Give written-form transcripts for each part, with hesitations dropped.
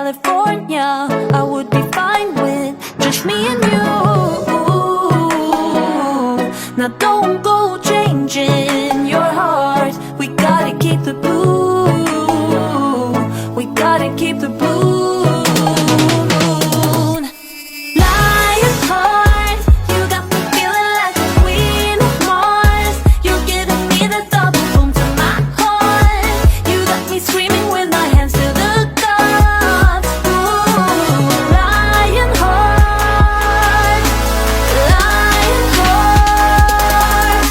California, I would be fine with just me and you. Now don't go changing your heart. We gotta keep the blue. We gotta keep the blue. Lion heart, you got me feeling like the queen of Mars. You're giving me the double boom to my heart. You got me screaming with my hands to the gods. Ooh, lion heart, lion heart.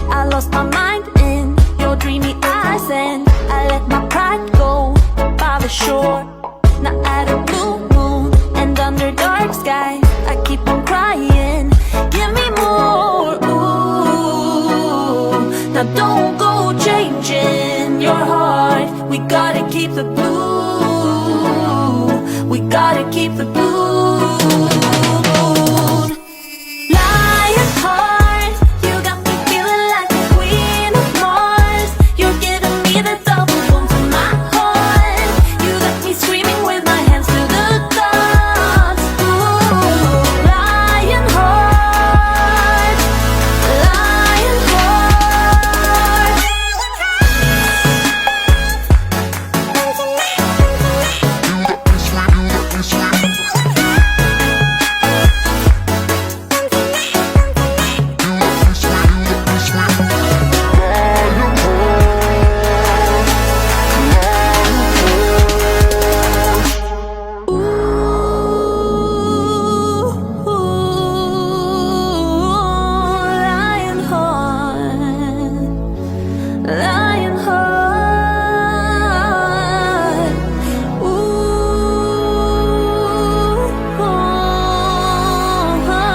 I lost my mind in your dreamy eyes, and I let my pride go by the shore. Now at a blue moon and under dark skies, I keep on crying, give me more. Ooh, now don't go changing your heart. We gotta keep the blue. We gotta keep the blue. Lion heart, you got me feeling like the queen of Mars. You're giving me the double boom to my heart. You got me screaming with my hands to the gods. Ooh, lion heart, lion heart. Lion heart, lion heart.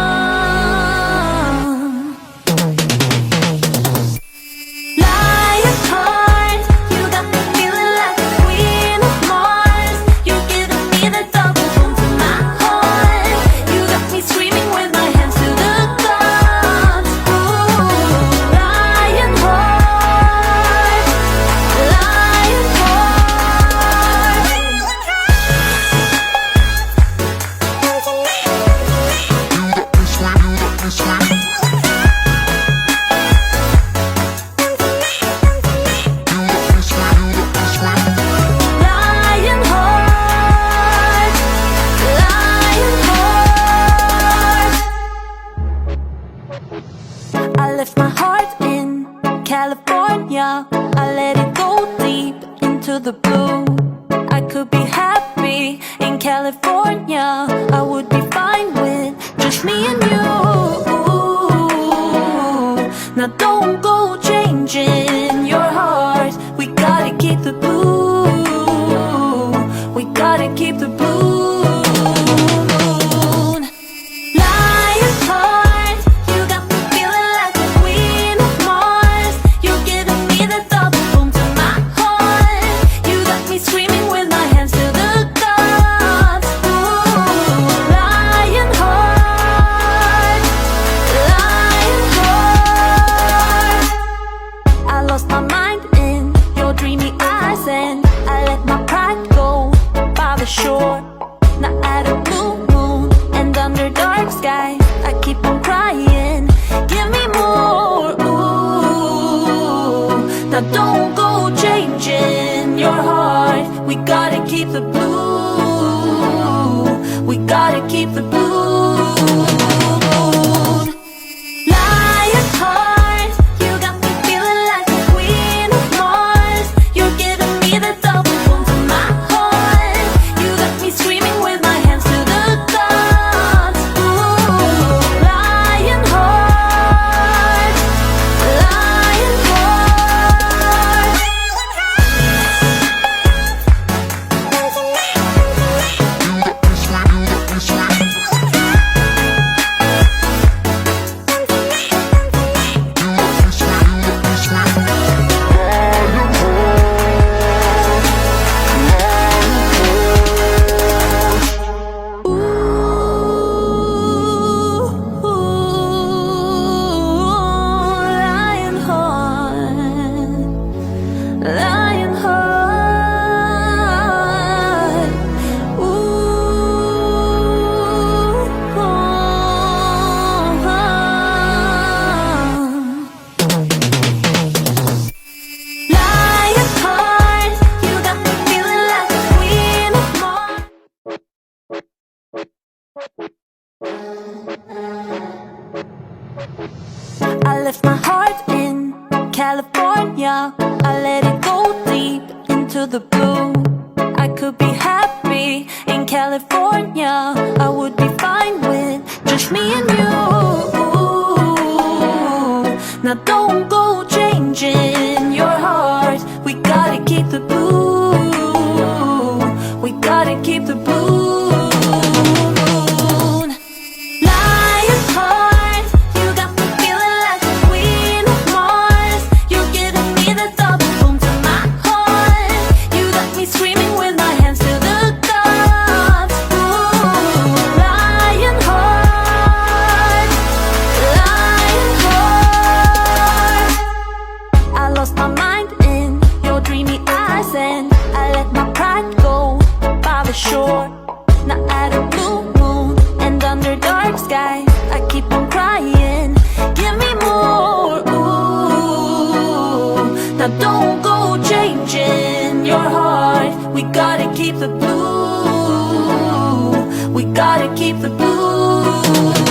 Lion heart, you got me feeling like the queen of Mars. You're giving me the double boom to my heart. You got me screaming with my hands to the gods. Ooh, lion heart, lion heart. Lion heart, lion heart. I left my heart in California. I let it go deep into the blue. I could be happy in California. I would be fine with just me and you. Now don't go changing your heart. We gotta keep the blue. We gotta keep the blue. Lion heart, you got me feeling like the queen of Mars. You're giving me the double boom to my heart. You got me screaming with my hands to the gods. Ooh, lion heart, lion heart. I lost my mind in your dreamy eyes, and I let my pride go by the shore. Now at a blue moon and under dark skies, I keep on crying, give me more. Ooh, now don't go changing your heart. We gotta keep the blue. We gotta keep the blue. Lion heart, you got me feeling like the queen of Mars. You're giving me the double boom to my heart. You got me screaming with my hands to the gods. Ooh, lion heart, lion heart. California, I would be fine with just me and you. Now don't go changing your heart. We gotta keep the blue. We gotta keep the blue. Lion heart, you got me feeling like the queen of Mars. You're giving me the double boom to my heart. You got me screaming with my hands to the gods. Ooh, lion heart, lion heart. I lost my mind in your dreamy eyes, and I let my pride go by the shore. Now at a blue moon and under dark skies, I keep on crying, give me more. Ooh, now don't go changing your heart. We gotta keep the blue. We gotta keep the blue.